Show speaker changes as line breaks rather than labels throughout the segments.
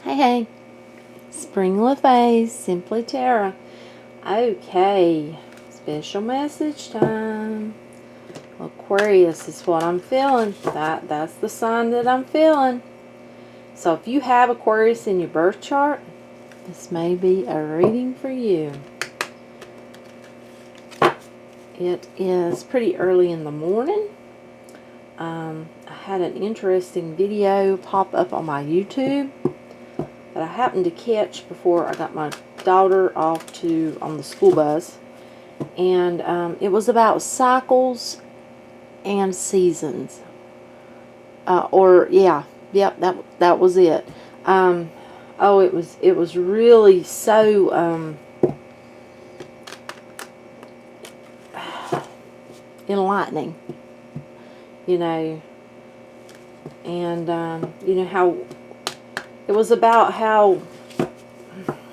Hey, Spring LaFace, Simply Tara. Okay, special message time. Aquarius is what I'm feeling. That's the sign that I'm feeling. So if you have Aquarius in your birth chart, this may be a reading for you. It is pretty early in the morning. I had an interesting video pop up on my YouTube that I happened to catch before I got my daughter off on the school bus, and it was about cycles and seasons. That was it. It was really so enlightening, and how it was about how,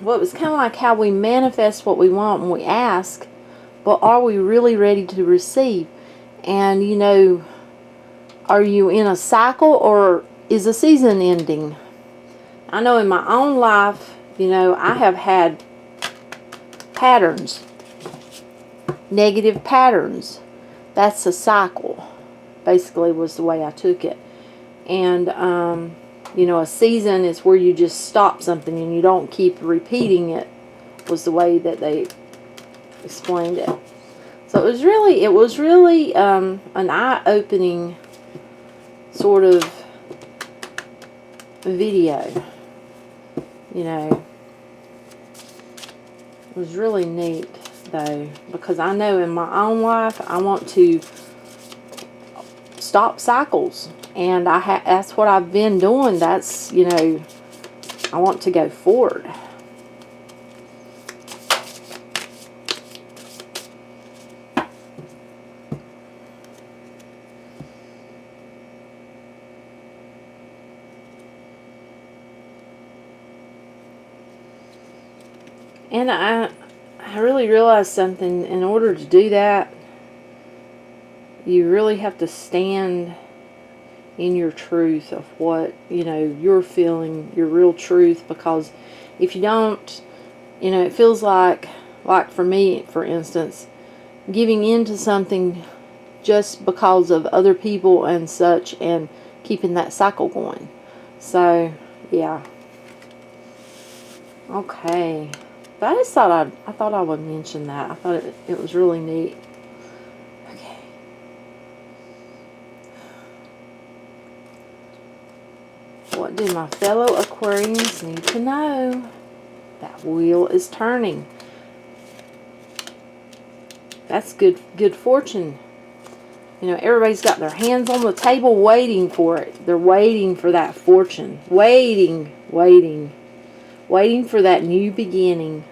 well, it was kind of like how we manifest what we want when we ask, but are we really ready to receive? And, are you in a cycle, or is a season ending? I know in my own life, I have had patterns, negative patterns. That's a cycle, basically, was the way I took it. And, a season is where you just stop something and you don't keep repeating it, was the way that they explained it. So it was really an eye-opening sort of video. It was really neat, though, because I know in my own life I want to stop cycles, and that's what I've been doing. That's, I want to go forward. And I really realized something. In order to do that, you really have to stand in your truth of what, you're feeling, your real truth. Because if you don't, it feels like for me, for instance, giving in to something just because of other people and such, and keeping that cycle going. So, yeah. Okay. But I just thought I would mention that. I thought it was really neat. Okay. What do my fellow Aquarians need to know? That wheel is turning. That's good fortune. Everybody's got their hands on the table waiting for it. They're waiting for that fortune. Waiting for that new beginning.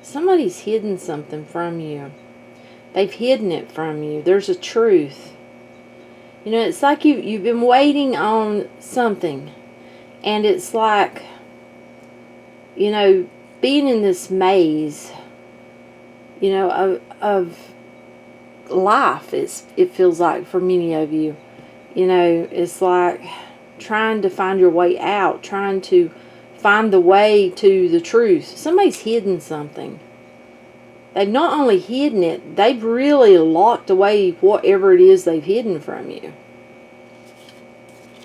Somebody's hidden something from you. They've hidden it from you. There's a truth. It's like you've been waiting on something. And it's like, being in this maze, of life. It feels like for many of you. It's like trying to find your way out. Trying to find the way to the truth. Somebody's hidden something. They've not only hidden it, they've really locked away whatever it is they've hidden from you.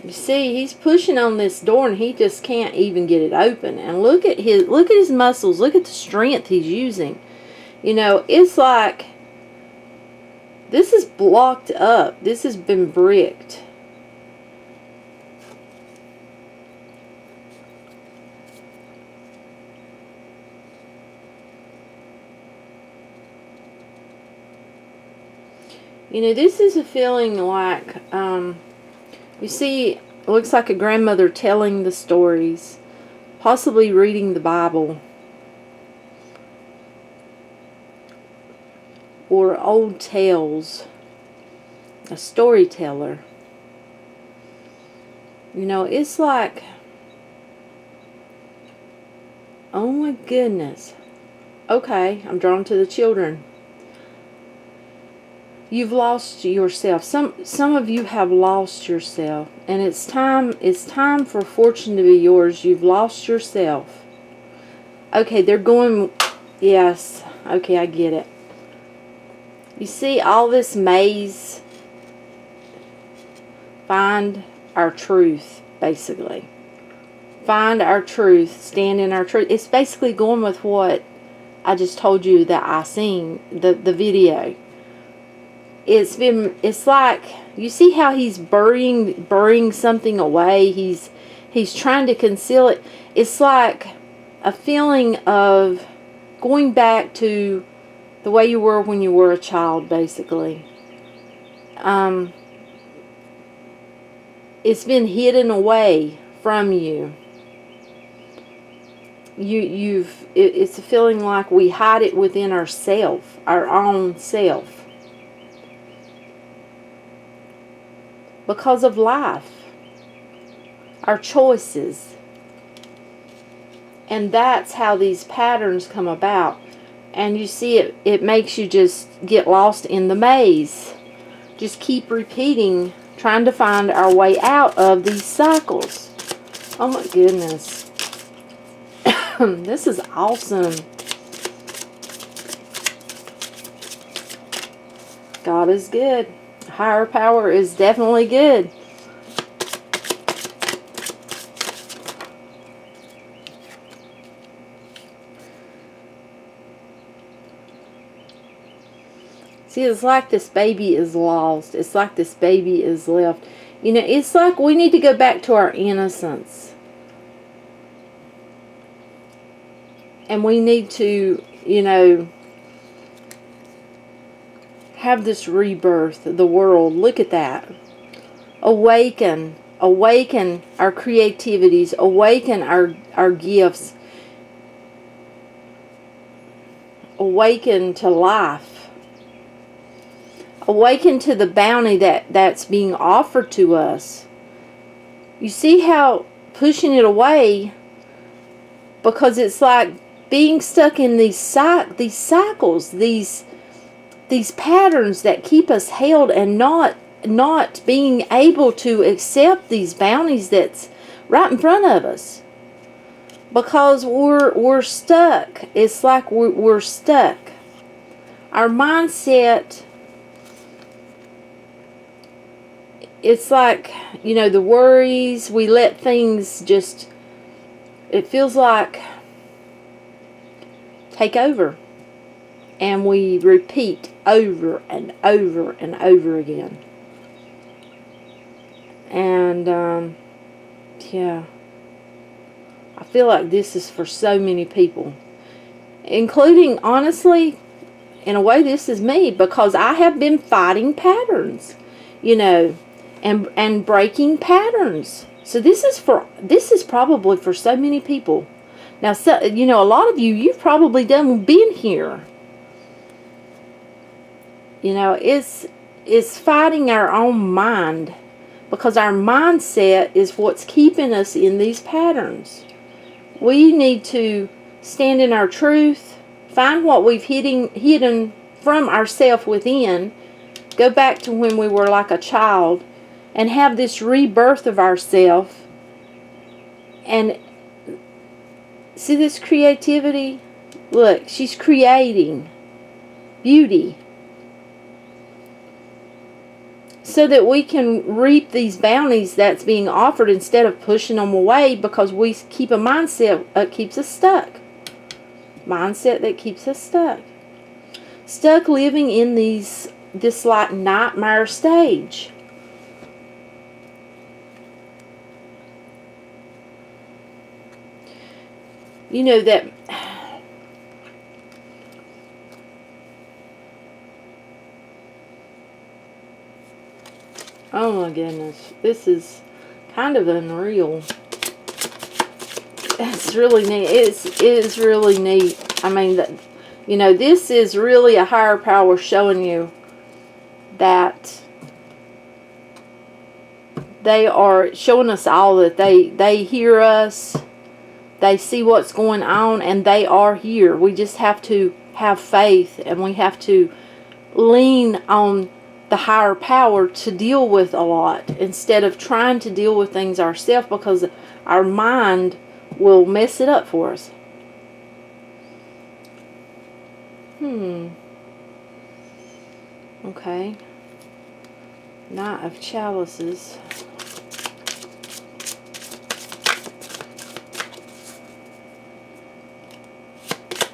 You see, he's pushing on this door and he just can't even get it open. And look at his muscles. Look at the strength he's using. It's like this is blocked up. This has been bricked. You know, this is a feeling like, you see, it looks like a grandmother telling the stories, possibly reading the Bible, or old tales, a storyteller. You know, it's like, oh my goodness. Okay, I'm drawn to the children. You've lost yourself. Some of you have lost yourself, and it's time for fortune to be yours. You've lost yourself. Okay, they're going, yes. Okay, I get it. You see all this maze? Find our truth, basically. Find our truth, stand in our truth. It's basically going with what I just told you that I seen, the video. It's like, you see how he's burying something away. He's trying to conceal it. It's like a feeling of going back to the way you were when you were a child, basically. It's been hidden away from you. It's a feeling like we hide it within ourself, our own self. Because of life, our choices. And that's how these patterns come about. And you see, it makes you just get lost in the maze. Just keep repeating, trying to find our way out of these cycles. Oh my goodness. This is awesome. God is good. Higher power is definitely good. See, it's like this baby is lost. It's like this baby is left. You know, it's like we need to go back to our innocence. And we need to, you know, have this rebirth, the world. Look at that. Awaken. Awaken our creativities. Awaken our gifts. Awaken to life. Awaken to the bounty that's being offered to us. You see how pushing it away, because it's like being stuck in these cycles, these patterns that keep us held and not being able to accept these bounties that's right in front of us, because we're stuck. It's like we're stuck. Our mindset, it's like, you know, the worries, we let things just, it feels like, take over. And we repeat over and over and over again. And, yeah. I feel like this is for so many people. Including, honestly, in a way, this is me. Because I have been fighting patterns. You know. And breaking patterns. So this is probably for so many people. Now, so, you know, a lot of you've probably been here. You know, it's fighting our own mind, because our mindset is what's keeping us in these patterns. We need to stand in our truth, find what we've hidden from ourself within, go back to when we were like a child, and have this rebirth of ourself. And see this creativity? Look, she's creating beauty, so that we can reap these bounties that's being offered, instead of pushing them away, because we keep a mindset that keeps us stuck. Mindset that keeps us stuck. Stuck living in this like nightmare stage. You know that Oh my goodness. This is kind of unreal. It's really neat. It is really neat. I mean, you know, this is really a higher power showing you that they are showing us all that they hear us, they see what's going on, and they are here. We just have to have faith, and we have to lean on the higher power to deal with a lot instead of trying to deal with things ourselves, because our mind will mess it up for us. Okay. Knight of Chalices.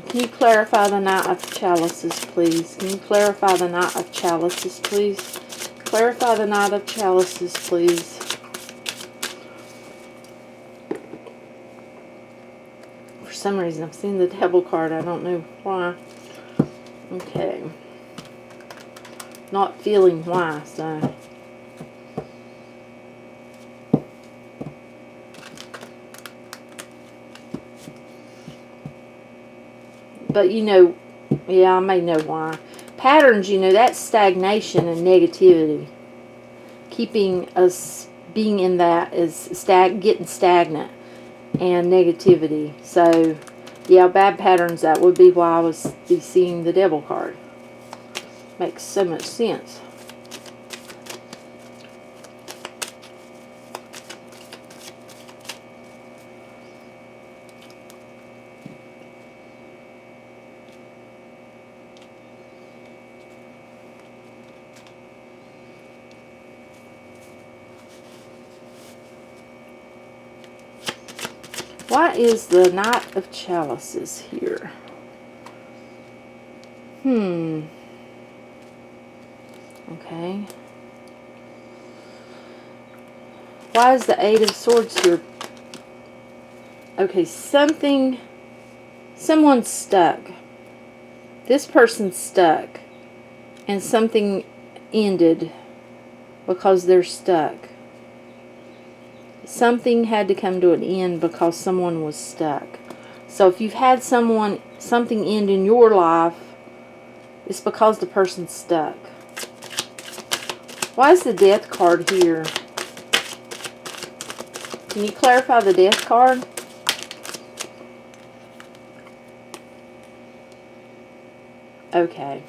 Can you clarify the Knight of Chalices, please? Can you clarify the Knight of Chalices, please? Clarify the Knight of Chalices, please. For some reason, I've seen the Devil card. I don't know why. Okay. Not feeling why, so... But, you know, yeah, I may know why. Patterns, you know, that's stagnation and negativity. Keeping us being in that is getting stagnant and negativity. So, yeah, bad patterns, that would be why I was seeing the Devil card. Makes so much sense. Why is the Knight of Chalices here? Okay. Why is the Eight of Swords here? Okay, someone's stuck. This person's stuck. And something ended because they're stuck. Something had to come to an end because someone was stuck. So if you've had something end in your life, it's because the person's stuck. Why is the Death card here? Can you clarify the Death card? Okay.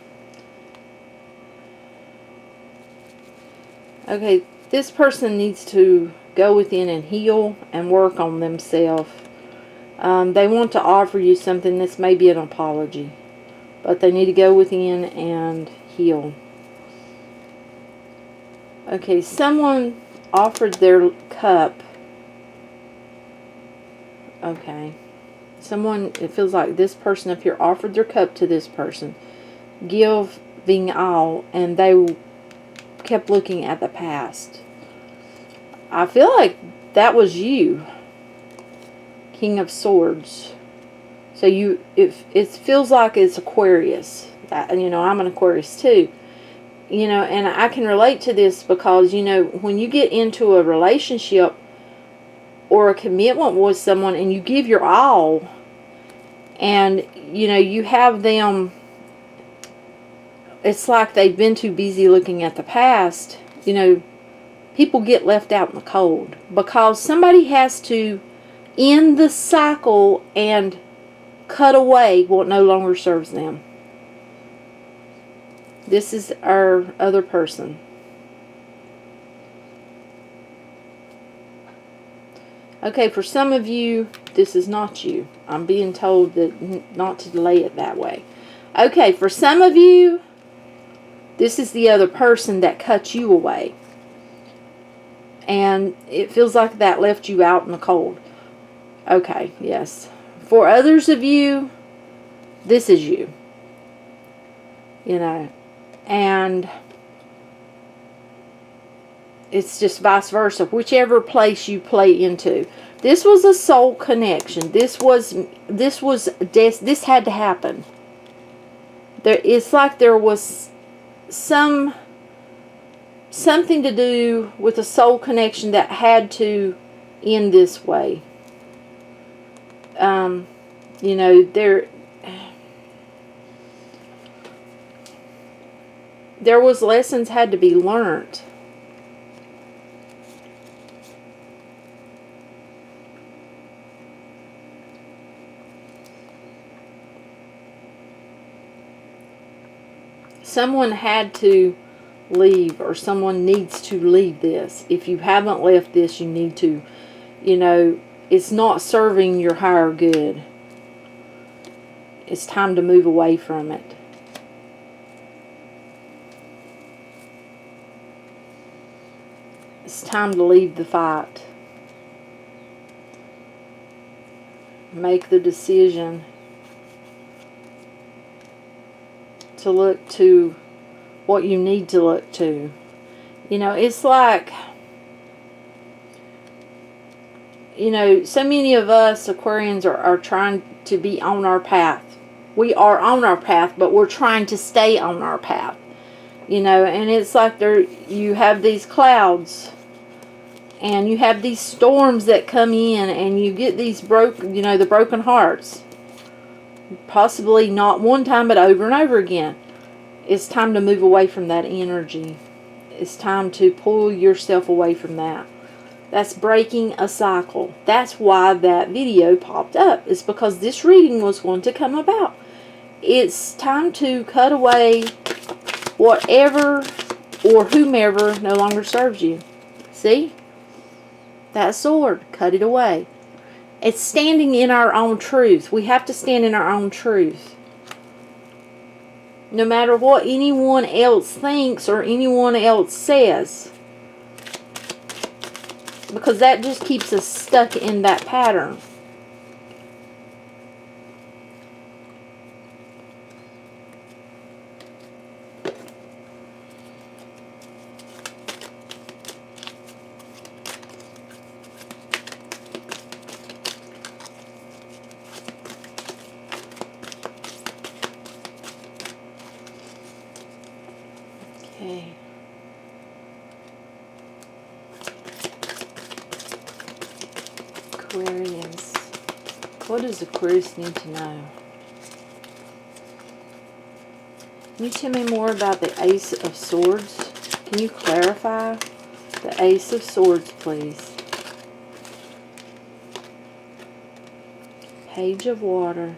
Okay, this person needs to go within and heal and work on themselves. They want to offer you something. This may be an apology, but they need to go within and heal. Okay, someone offered their cup. Okay. Someone, it feels like this person up here offered their cup to this person, giving all, and they kept looking at the past. I feel like that was you. King of Swords. So it feels like it's Aquarius. You know, I'm an Aquarius too. You know, and I can relate to this because, you know, when you get into a relationship or a commitment with someone and you give your all, and, you know, you have them, it's like they've been too busy looking at the past. You know, people get left out in the cold because somebody has to end the cycle and cut away what no longer serves them. This is our other person. Okay, for some of you, this is not you. I'm being told that not to delay it that way. Okay, for some of you, this is the other person that cut you away. And it feels like that left you out in the cold. Okay, yes. For others of you, this is you. You know, and it's just vice versa. Whichever place you play into. This was a soul connection. This had to happen. It's like there was some, you know, something to do with a soul connection that had to end this way. You know, there was lessons had to be learned. Someone had to leave, or someone needs to leave this. If you haven't left this, you need to. You know, it's not serving your higher good. It's time to move away from it. It's time to leave the fight. Make the decision to look to what you need to look to. You know, it's like, you know, so many of us Aquarians are trying to be on our path. We are on our path, but we're trying to stay on our path. You know, and it's like you have these clouds, and you have these storms that come in, and you get these the broken hearts. Possibly not one time, but over and over again. It's time to move away from that energy. It's time to pull yourself away from that. That's breaking a cycle. That's why that video popped up. It's because this reading was going to come about. It's time to cut away whatever or whomever no longer serves you. See? That sword. Cut it away. It's standing in our own truth. We have to stand in our own truth. No matter what anyone else thinks or anyone else says. Because that just keeps us stuck in that pattern. Okay. Aquarius. What does Aquarius need to know? Can you tell me more about the Ace of Swords? Can you clarify the Ace of Swords, please? Page of Water.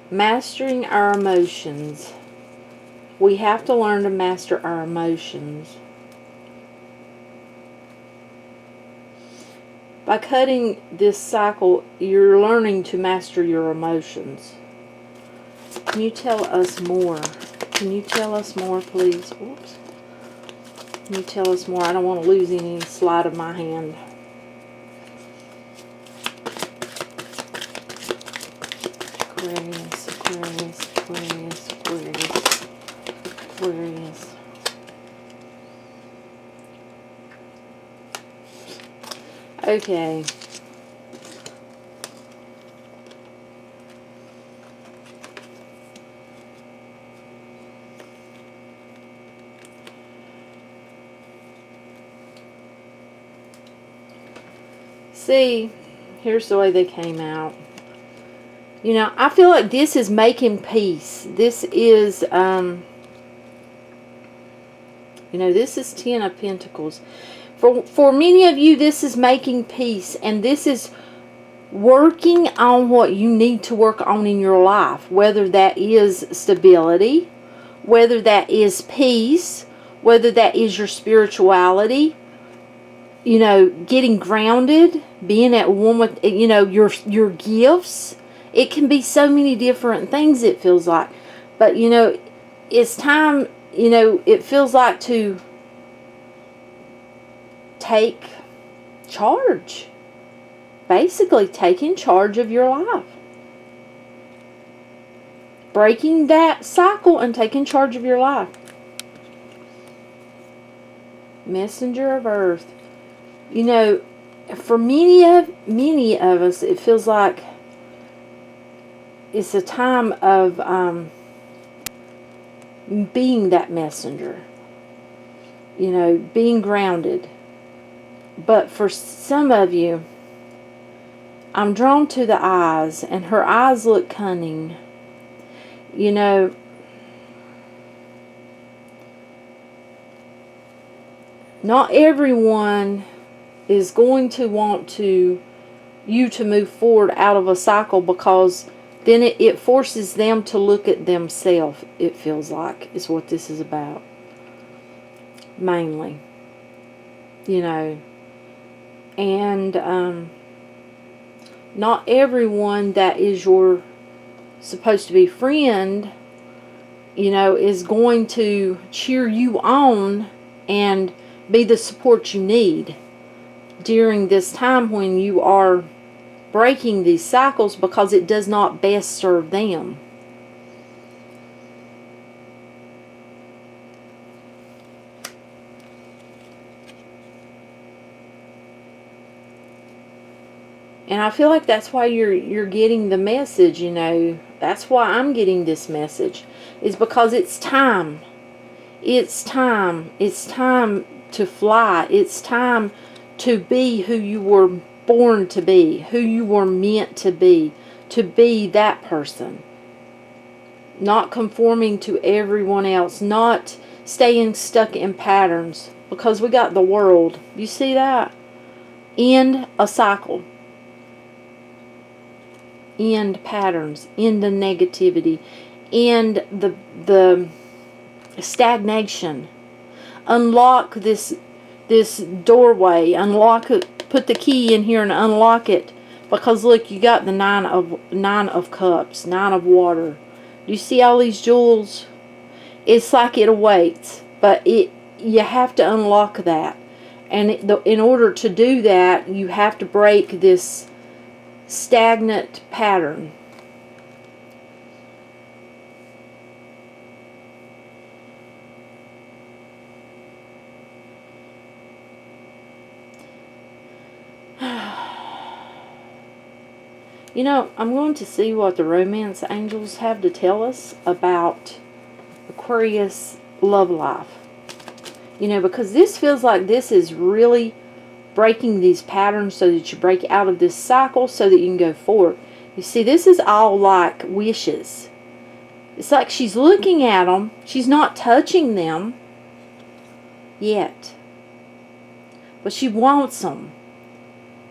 Mastering our emotions. We have to learn to master our emotions. By cutting this cycle, you're learning to master your emotions. Can you tell us more? Can you tell us more, please? Oops. Can you tell us more? I don't want to lose any sleight of my hand. Aquarius, Aquarius, Aquarius, Aquarius, Aquarius. Okay. See, here's the way they came out. You know, I feel like this is making peace. This is, you know, this is Ten of Pentacles. For many of you, this is making peace, and this is working on what you need to work on in your life, whether that is stability, whether that is peace, whether that is your spirituality, you know, getting grounded, being at one with, you know, your gifts. It can be so many different things, it feels like. But, you know, it's time, you know, it feels like to take charge. Basically, taking charge of your life. Breaking that cycle and taking charge of your life. Messenger of Earth. You know, for many of us, it feels like it's a time of being that messenger. you know, being grounded. But for some of you, I'm drawn to the eyes, and her eyes look cunning. You know, not everyone is going to want you to move forward out of a cycle, because then it forces them to look at themselves, it feels like, is what this is about. Mainly. You know. And not everyone that is your supposed to be friend, you know, is going to cheer you on and be the support you need during this time when you are breaking these cycles, because it does not best serve them. And I feel like that's why you're getting the message, you know. That's why I'm getting this message, is because it's time. It's time. It's time to fly. It's time to be who you were born to be, who you were meant to be that person. Not conforming to everyone else, not staying stuck in patterns, because we got the world. You see that? End a cycle. End patterns, end the negativity, end the stagnation. Unlock this doorway. Unlock it. Put the key in here and unlock it. Because look, you got the nine of cups, 9 of water. Do you see all these jewels? It's like it awaits, but you have to unlock that. And in order to do that, you have to break this stagnant pattern. You know, I'm going to see what the romance angels have to tell us about Aquarius love life. You know, because this feels like this is really breaking these patterns so that you break out of this cycle so that you can go forward. You see, this is all like wishes. It's like she's looking at them. She's not touching them yet. But she wants them.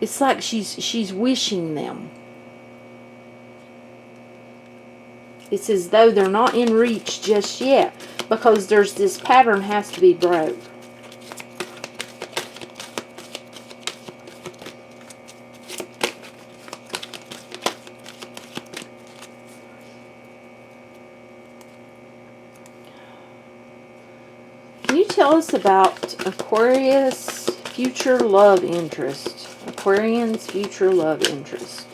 It's like she's wishing them. It's as though they're not in reach just yet, because there's this pattern has to be broke. Can you tell us about Aquarius' future love interest? Aquarian's future love interest.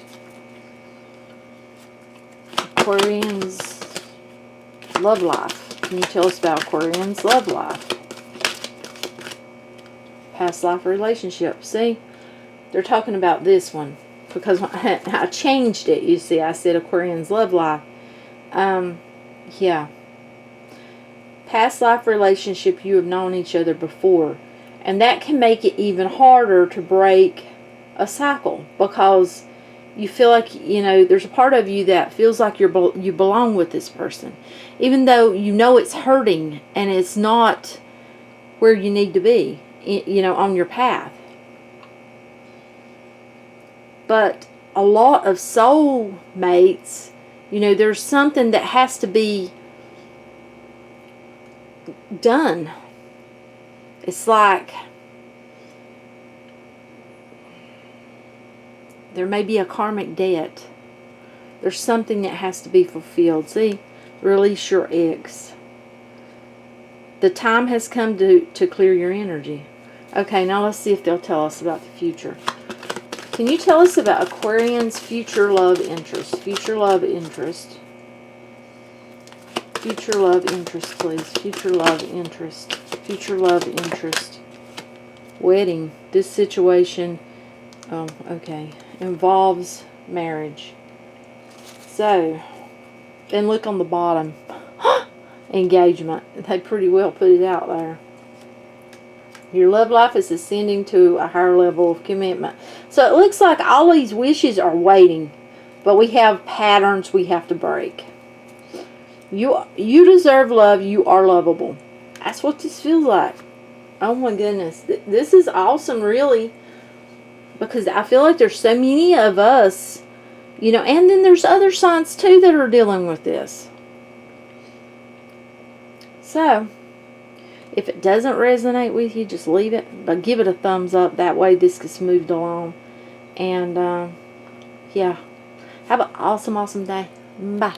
Aquarian's love life. Can you tell us about Aquarian's love life? Past life relationship. See, they're talking about this one, because I changed it. You see, I said Aquarian's love life. Yeah. Past life relationship, you have known each other before. And that can make it even harder to break a cycle, because you feel like, you know, there's a part of you that feels like you belong with this person, even though you know it's hurting and it's not where you need to be, you know, on your path. But a lot of soul mates, you know, there's something that has to be done. It's like there may be a karmic debt. There's something that has to be fulfilled. See, release your ex. The time has come to clear your energy. Okay, now let's see if they'll tell us about the future. Can you tell us about Aquarian's future love interest? Future love interest. Future love interest, please. Future love interest. Future love interest. Wedding. This situation, okay, involves marriage. So, then look on the bottom. Engagement. They pretty well put it out there. Your love life is ascending to a higher level of commitment. So it looks like all these wishes are waiting, but we have patterns we have to break. You deserve love. You are lovable. That's what this feels like. Oh my goodness. This is awesome, really. Because I feel like there's so many of us, you know, and then there's other signs too that are dealing with this. So, if it doesn't resonate with you, just leave it. But give it a thumbs up. That way this gets moved along. And, yeah. Have an awesome, awesome day. Bye.